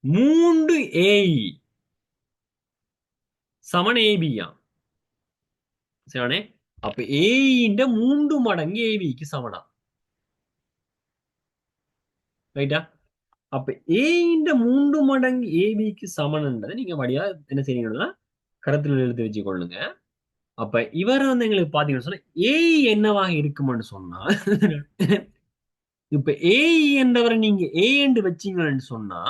[SPEAKER 1] 3 ஏஇ சமன் ஏபியா. சரியானே? அப்ப ஏஇன்ற 3 மடங்கு ஏபிக்கு சமனா. ரைட்டா? அப்ப ஏஇன்ற 3 மடங்கு ஏபிக்கு சமன்ன்றதை நீங்க வழியா என்ன செய்யணும்னா கருத்துல எழுதி வச்சு கொள்ளுங்க. அப்ப இவர் வந்து எங்களுக்கு பாத்தீங்கன்னு சொன்னா ஏஇ என்னவாக இருக்கும்னு சொன்னா இப்ப ஏஇ என்றவரை நீங்க ஏ என்று வச்சீங்கன்னு சொன்னா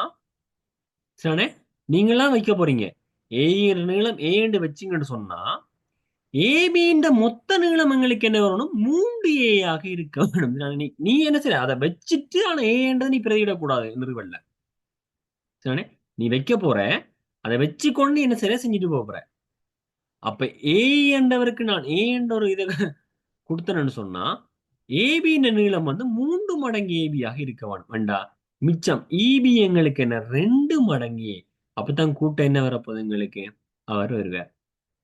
[SPEAKER 1] சரியானே, நீங்களாம் வைக்க போறீங்க. ஏஇ நீளம் ஏ என்று வச்சீங்கன்னு சொன்னா ஏபின்ற மொத்த நீளம் எங்களுக்கு என்ன வரணும், 3 ஏ ஆக இருக்க வேணும். நீ நீ என்ன செய்ய அதை வச்சுட்டு, ஆனா ஏன்றதை நீ பிரதியிடக்கூடாது நிறுவல்ல. சரிதானே? நீ வைக்க போற, அதை வச்சுக்கொண்டு என்ன செய்ய செஞ்சுட்டு போற. அப்ப ஏ என்றவருக்கு நான் ஏ என்ற ஒரு இதை கொடுத்தேன்னு சொன்னா ஏபியின் நீளம் வந்து 3 மடங்கு ஏபி ஆக இருக்க வேண்டா. மிச்சம் இபி எங்களுக்கு என்ன 2 மடங்கு ஏ. அப்பதான் கூட்டம் என்ன வரப்போகுது எங்களுக்கு, அவர் வருவார்.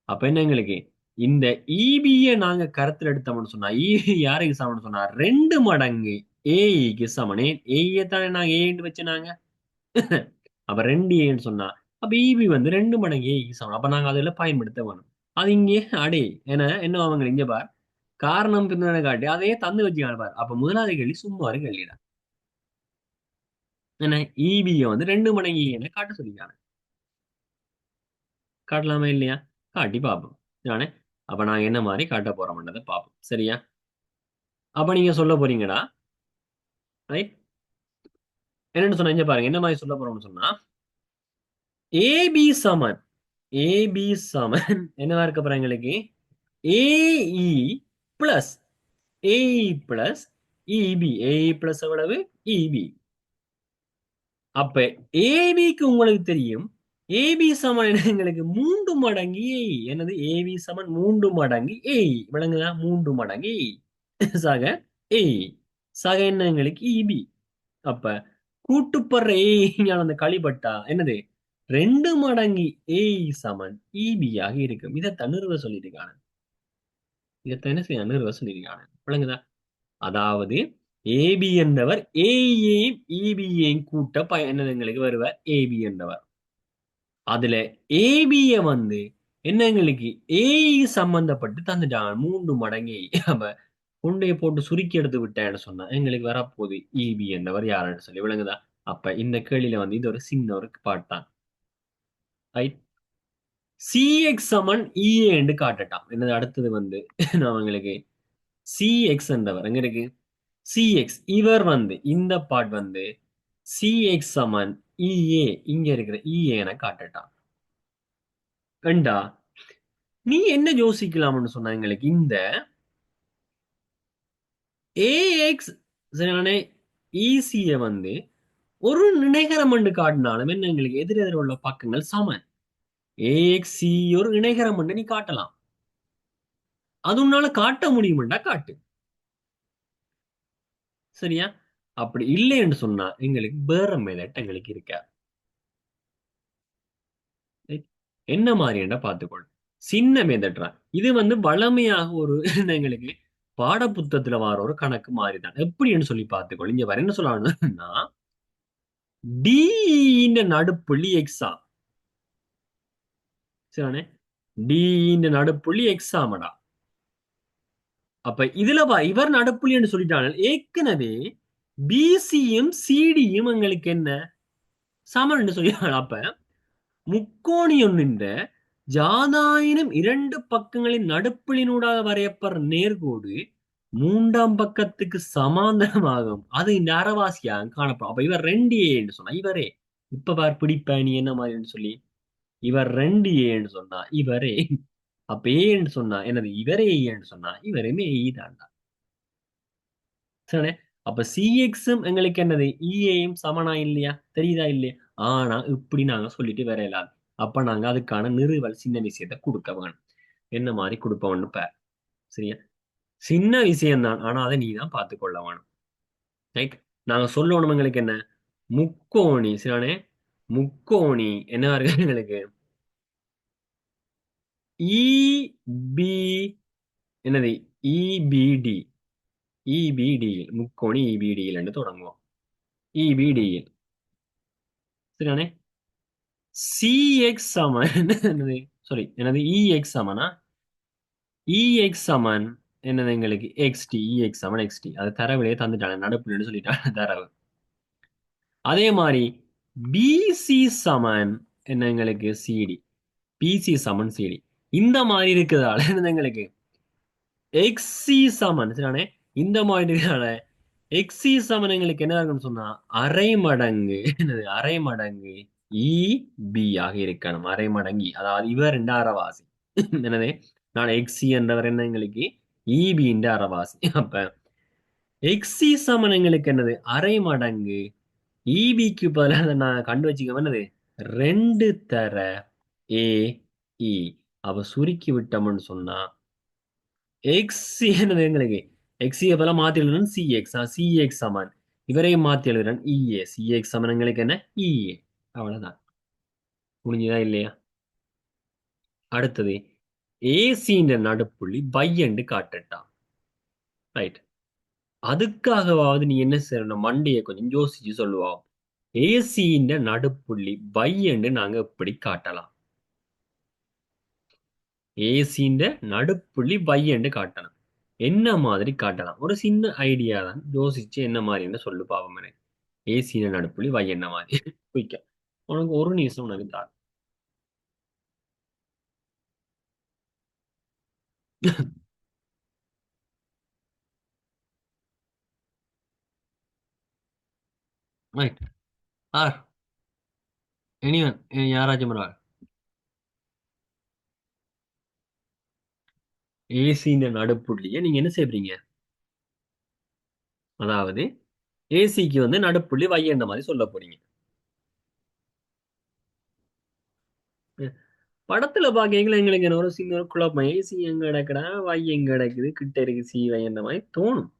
[SPEAKER 1] அப்ப என்ன எங்களுக்கு இந்த இபிய நாங்க கருத்துல எடுத்தோம்னு சொன்னா இபி யாருக்கு சமம்னு சொன்னா 2 மடங்கு ஏஇக்கு சமம். ஏஐ தானே நாங்க ஏன்னு வச்சுனாங்க. அப்ப 2 ஏன்னு சொன்னா அப்ப இபி வந்து 2 மடங்கு ஏஇக்கு சமம். அப்ப நாங்க அதுல பயன்படுத்த வேணும். அது இங்கே அடே ஏன்னா என்ன அவங்க இங்க பார், காரணம் பின்னணி காட்டி அதையே தந்து வச்சுக்கான பார். அப்ப முதலாவது கேள்வி சும்மா ஒரு கேள்விடா. என்ன இபிய வந்து 2 மடங்கு ஏன்னு காட்ட சொல்லிக்கான. காட்டலாமா இல்லையா? காட்டி பார்ப்போம். நானே அப்ப நாங்க என்ன மாதிரி காட்ட போறோம்ன்றதை பார்ப்போம். சரியா? அப்ப நீங்க சொல்ல போறீங்கடா, ரைட்? என்னன்னு சொன்னா இங்க பாருங்க என்ன மாதிரி சொல்ல போறோம்னு சொன்னா ஏபி சமன், ஏபி சமன் என்னவா இருக்க போறாங்க எங்களுக்கு AE plus AE plus EP. AE plus எவ்வளவு, இபி. அப்ப ஏபிக்கு உங்களுக்கு தெரியும் ஏபி சமன் என்ன எங்களுக்கு 3 மடங்கு ஏஇ. என்னது ஏபி சமன் 3 மடங்கு ஏஇ. விளங்குதா? 3 மடங்கு ஏஇ சக ஏஇ சக என்ன எங்களுக்கு இபி. அப்ப கூட்டுப்படுற ஏ அந்த களிபட்டா என்னது 2 மடங்கு ஏஇ சமன் இபி ஆக இருக்கும். இதைத்தான் நிறுவ சொல்லியிருக்காங்க. இதைத்தான் என்ன செய்ய நிறுவ சொல்லியிருக்காங்க. விளங்குதா? அதாவது ஏபி என்றவர் ஏஇயையும் இபியையும் கூட்ட என்னது எங்களுக்கு வருவார் ஏபி என்றவர். அதுல ஏபிய வந்து என்ன எங்களுக்கு ஏஇ சம்பந்தப்பட்டு தந்துட்டாங்க 3 மடங்கு ஏஇ. அப்ப கொண்டைய போட்டு சுருக்கி எடுத்து விட்டேன்னு சொன்னா எங்களுக்கு வரப்போகுது இபி என்றவர் யாருன்னு சொல்லி. விளங்குதா? அப்ப இந்த கேள்வியில வந்து இது ஒரு சின்ன ஒரு பாட்டு தான். ரைட்? சிஎக்ஸ் சமன் இஏ என்று காட்டட்டாம். என்னது அடுத்தது வந்து நான் உங்களுக்கு சிஎக்ஸ் என்றவர் எங்க இருக்கு, சிஎக்ஸ் இவர் வந்து இந்த பார்ட் வந்து சிஎக்ஸ் சமன் இஏ இங்க இருக்கிற இஏ என காட்டட்டாம். கண்டா நீ என்ன யோசிக்கலாம்னு சொன்னா எங்களுக்கு இந்த ஏஎக்ஸ் சரியான ஈசிய வந்து ஒரு இணைகரம் என்று காட்டினாலும் என்ன எங்களுக்கு எதிரெதிர உள்ள பக்கங்கள் சமன். ஏஎக்சி ஒரு இணைகரம் என்று நீ காட்டலாம். அது உன்னால காட்ட முடியுமெண்டா காட்டு. சரியா? அப்படி இல்லைன்னு சொன்னா எங்களுக்கு வேற மெத்தட் எங்களுக்கு இருக்க. என்ன மாதிரி என்றா பார்த்துக்கொள். சின்ன மெத்தட்ரா இது வந்து வளமையாக ஒரு எங்களுக்கு பாட புத்தகத்துல வர ஒரு கணக்கு மாதிரி தான். எப்படின்னு சொல்லி பார்த்துக்கொள். இங்க வர என்ன சொல்லணும்னா டி இந்த நடுப்புள்ளி எக்ஸா சரிதானே? டி இந்த நடுப்புள்ளி எக்ஸாமடா. அப்ப இதுல இவர் நடுப்புள்ளின்னு சொல்லிட்டாங்க. ஏற்கனவே பிசியும் சிடியும் எங்களுக்கு என்ன சமன் சொல்லிட்டாங்க. அப்ப முக்கோணி ஒன்றின்ற ஜாதாயினம் இரண்டு பக்கங்களின் நடுப்புள்ளினூடாக வரையப்படுற நேர்கோடு மூன்றாம் பக்கத்துக்கு சமாந்தரமாகும். அது இந்த அறவாசியாக காணப்படும். அப்ப இவர் ரெண்டு ஏன்னு சொன்னா இவரே இப்ப பார் பிடிப்ப நீ என்ன மாதிரின்னு சொல்லி இவர் ரெண்டு ஏன்னு சொன்னா இவரே. அப்ப ஏன்னு சொன்னா என்னது இவரே ஏன்னு சொன்னா இவருமே ஈதாண்டா. சரிண்ணே? அப்ப சிஎக்ஸும் எங்களுக்கு என்னது இஏயும் சமனா இல்லையா? தெரியுதா இல்லையா? ஆனா இப்படி நாங்க சொல்லிட்டு வேற இல்லாது. அப்ப நாங்க அதுக்கான நிறுவல் சின்ன விஷயத்த கொடுக்க வேணும். என்ன மாதிரி கொடுப்போம்னு பார். சரியா? சின்ன விஷயம்தான். ஆனா அதை நீ தான் பார்த்து கொள்ள வேணும். ரைட்? நாங்க சொல்லணும் எங்களுக்கு என்ன முக்கோணி சரியானே? முக்கோணி என்ன இருக்கு எங்களுக்கு இபி என்னது இபிடி இபிடியில் முக்கோணி இபிடியில் என்று தொடங்குவோம். இபிடியில் சரியானே? சிஎக்ஸ் சமன் என்னது சாரி என்னது இஎக்ஸ் சமனா இஎக்ஸ் சமன் என்னது எங்களுக்கு எக்ஸ்டி இஎக்ஸ் சமன் எக்ஸ்டி அது தரவிலேயே தந்துட்டாங்க நடப்புன்னு சொல்லிட்டாங்க தரவு. அதே மாதிரி பிசி சமன் என்ன எங்களுக்கு சிடி பிசி சமன் சிடி இந்த மாதிரி இருக்குதால என்ன எங்களுக்கு எக்ஸி சமன் சரியானே? இந்த மாதிரி இருக்கிறதால எக்ஸி சமன் எங்களுக்கு என்ன இருக்குன்னு சொன்னா அரை மடங்கு என்னது அரை மடங்கு இபி ஆக இருக்கணும். அரை மடங்கி அதாவது இவர் ரெண்டு அறவாசி என்னது நான் எக்ஸி என்றவர் என்ன எங்களுக்கு இபி என்ற அறவாசி. அப்ப எக்ஸி சமன் எங்களுக்கு என்னது அரை மடங்கு இபிக்கு பதிலாக நான் கண்டு வச்சுக்க என்னது ரெண்டு தர ஏ இ. அப்ப சுருக்கி விட்டோம்னு சொன்னா எக்ஸி என்னது எங்களுக்கு எக்ஸி பதிலாக மாத்தி எழுதுறோம் சிஎக்ஸ் சிஎக்ஸ் சமன் இவரையும் மாத்தி எழுதுறேன் இஏ சிஎக்ஸ் சமன் எங்களுக்கு என்ன இஏ. அவ்வளவுதான். புரிஞ்சுதா இல்லையா? அடுத்தது ஏசின்ற நடுப்புள்ளி பை என்று காட்டட்டான். ரைட்? அதுக்காகவாவது நீ என்ன செய்யணும் மண்டையை கொஞ்சம் யோசிச்சு சொல்லுவோம். ஏசின்ற நடுப்புள்ளி பை என்று நாங்க எப்படி காட்டலாம்? ஏசின்ற நடுப்புள்ளி பை என்று காட்டலாம். என்ன மாதிரி காட்டலாம்? ஒரு சின்ன ஐடியா தான். யோசிச்சு என்ன மாதிரின்னு சொல்லு பாவம் எனக்கு. ஏசின்ற நடுப்புள்ளி பை என்ன மாதிரி குயிக்க உனக்கு ஒரு நிமிஷம் உனக்கு தான். ரைட்? ஆர் எனிவன் யாராச்சும் ஒரு ஆள் ஏசின்ற நடுப்புள்ளியை நீங்க என்ன செய்றீங்க? அதாவது ஏசிக்கு வந்து நடுப்புள்ளி வை என்ற மாதிரி சொல்ல போறீங்க. படத்துல பாக்கீங்களா எங்களுக்கு என்ன ஒரு சின்ன ஒரு குழப்பம் ஏசி எங்க கிடக்குடா வை எங்க கிடக்குது கிட்ட இருக்கு சி வை என்ற மாதிரி தோணும்.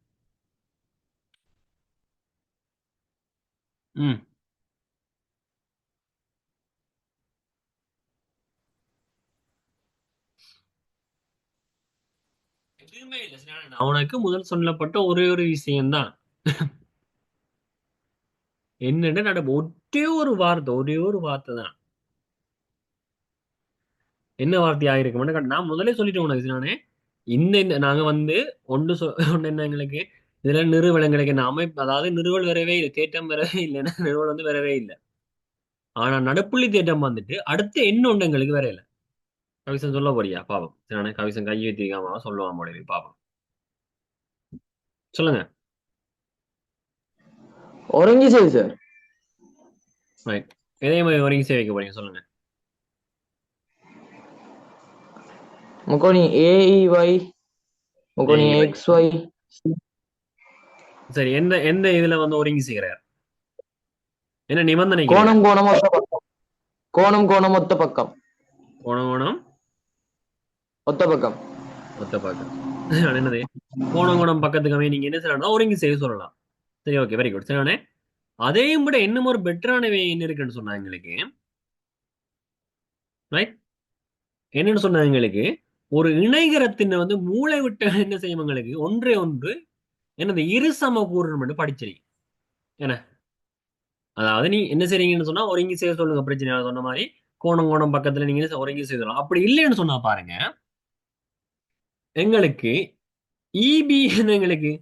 [SPEAKER 1] ம். எதுவுமே இல்லை அவனுக்கு முதல் சொல்லப்பட்ட ஒரே ஒரு விஷயம்தான் என்னன்னு நடப்பு ஒரே ஒரு வார்த்தை தான். என்ன வார்த்தை ஆயிருக்கும் நான் முதலே சொல்லிட்டேன் உனக்கு நானே நாங்க வந்து ஒன்று என்ன எங்களுக்கு இதுல நிறுவல் எங்களுக்கு என்ன அமைப்பு அதாவது நிறுவல் வரவே இல்லை தேட்டம் வரவே இல்லைன்னா நிறுவல் வந்து வரவே இல்லை. ஆனா நடுப்புள்ளி தேட்டம் வந்துட்டு அடுத்து என்ன ஒன்று எங்களுக்கு வேற இல்லை. கவிசன் சொல்ல போறியா பாவம் சரியான கவிசன் கையை வைத்திருக்காம சொல்லுவான் போல இருக்கு பாவம். சொல்லுங்க.
[SPEAKER 2] ஒருங்கிசை சார்.
[SPEAKER 1] ரைட். எதே மாதிரி ஒருங்கி சேவைக்க போறீங்க சொல்லுங்க.
[SPEAKER 2] முக்கோணி AEY முக்கோணி
[SPEAKER 1] AEY.
[SPEAKER 2] XY
[SPEAKER 1] சரி, எந்த எந்த இதுல வந்து ஒருங்கி செய்கிறார்? என்ன நிபந்தனைக்கு மேல?
[SPEAKER 2] கோணம் கோணம் ஒத்த பக்கம் கோணம் கோணம் ஒத்த பக்கம்
[SPEAKER 1] கோணம் கோணம்
[SPEAKER 2] ஒத்த பக்கம்
[SPEAKER 1] ஒத்த பக்கம். என்னது? கோணம் கோணம் பக்கத்துக்கு நீங்க என்ன செய்யலாம்? ஒருங்கி செய்ய சொல்லலாம். சரி, ஓகே, வெரி குட். சரியானே. அதையும் விட இன்னும் ஒரு பெட்டரான வே என்ன இருக்குன்னு சொன்னா எங்களுக்கு, ரைட்? என்னன்னு சொன்னா எங்களுக்கு, ஒரு இணைகரத்தின் வந்து மூளை விட்ட என்ன செய்யும் எங்களுக்கு, ஒன்றே ஒன்று என்னது இரு சமபூரணம் என்று படிச்சிருக்கீங்க. என்ன? அதாவது நீ என்ன செய்றீங்கன்னு சொன்னா ஒருங்கி செய்ய சொல்லுங்க, பிரச்சனை இல்லை. சொன்ன மாதிரி கோணம் கோணம் பக்கத்துல நீங்க ஒருங்கி செய்யலாம். அப்படி இல்லைன்னு சொன்னா பாருங்க, எங்களுக்கு இபி என்ன, எங்களுக்கு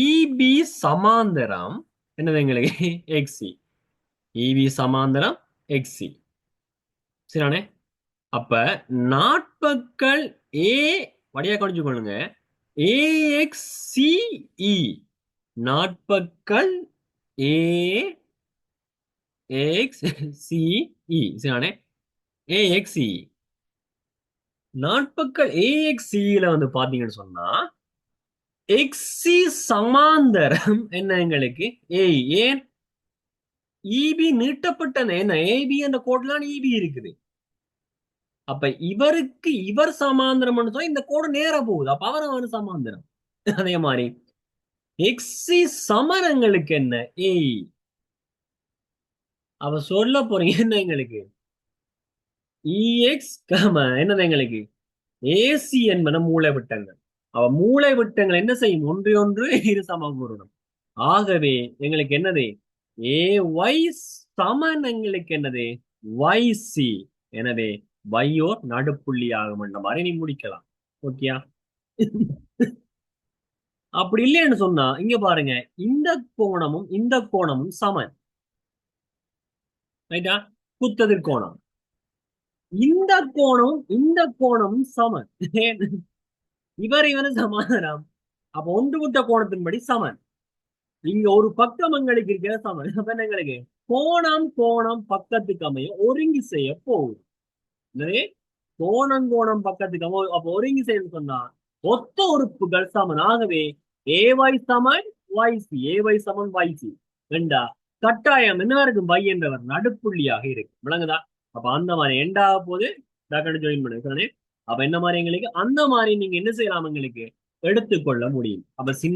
[SPEAKER 1] இபி சமாந்தரம் என்னது எங்களுக்கு எக்ஸி. EB சமாந்தரம் XE. சரியானே. அப்ப நாட்பக்கள் ஏ வழியா கணிச்சு கொள்ளுங்க. ஏஎக்ஸ்சிஇ நாட்பக்கள் ஏஎக்ஸ்சிஇ. சரியானே. ஏஎக்ஸ்சி நாட்பக்கள் ஏஎக்ஸ்சியில வந்து பாத்தீங்கன்னு சொன்னா எக்ஸி சமாந்தரம் என்ன எங்களுக்கு ஏய். ஏன்? இபி நீட்டப்பட்ட என்ன ஏபி என்ற கோட்லாம் இபி இருக்குது. அப்ப இவருக்கு இவர் சமாந்தரம் சொன்னா இந்த கோடு நேரா போகுது. அப்ப அவர் சமாந்தரம். அதே மாதிரி எக்ஸி சமரங்களுக்கு என்ன ஏய். அவ சொல்ல போறீங்க என்ன எங்களுக்கு இஎக்ஸ் என்னது எங்களுக்கு ஏசி என்பன மூளை விட்டங்கள். அவ மூளை விட்டங்கள் என்ன செய்யும்? ஒன்று ஒன்று இரு சமபூரணம். ஆகவே எங்களுக்கு என்னது ஏஒய் சமன் எங்களுக்கு என்னது YC. எனவே வையோர் நடுப்புள்ளி ஆகும் என்ற மாதிரி நீ முடிக்கலாம். ஓகேயா? அப்படி இல்லைன்னு சொன்னா இங்க பாருங்க, இந்த கோணமும் இந்த கோணமும் சமன். ரைட்டா? குத்ததிர் கோணம். இந்த கோணம் இந்த கோணமும் சமன். இவர் இவரு சமாதானம். அப்ப ஒன்று விட்ட கோணத்தின்படி சமன். இங்க ஒரு பக்கம் எங்களுக்கு இருக்கிற சமன். அப்ப என்ன எங்களுக்கு கோணம் கோணம் பக்கத்துக்கு அமைய ஒருங்கி செய்ய போகுது. எனவே கோணம் கோணம் பக்கத்துக்கு அப்ப ஒருங்கி செய்ய சொன்னா ஒத்த உறுப்புகள் சமன். ஆகவே ஏஒய் சமன் YC. ஏஒய் சமன் YC ரெண்டா கட்டாயம் என்ன இருக்கும்? Y என்றவர் நடுப்புள்ளியாக இருக்கு. விளங்குதா? அப்ப அந்த மாதிரி எண்டாக போது டக்குனு ஜாயின் பண்ணுங்க. அப்ப என்ன மாதிரி எங்களுக்கு அந்த மாதிரி நீங்க என்ன செய்யலாம் எங்களுக்கு எடுத்துக்கொள்ள முடியும். அப்ப சின்ன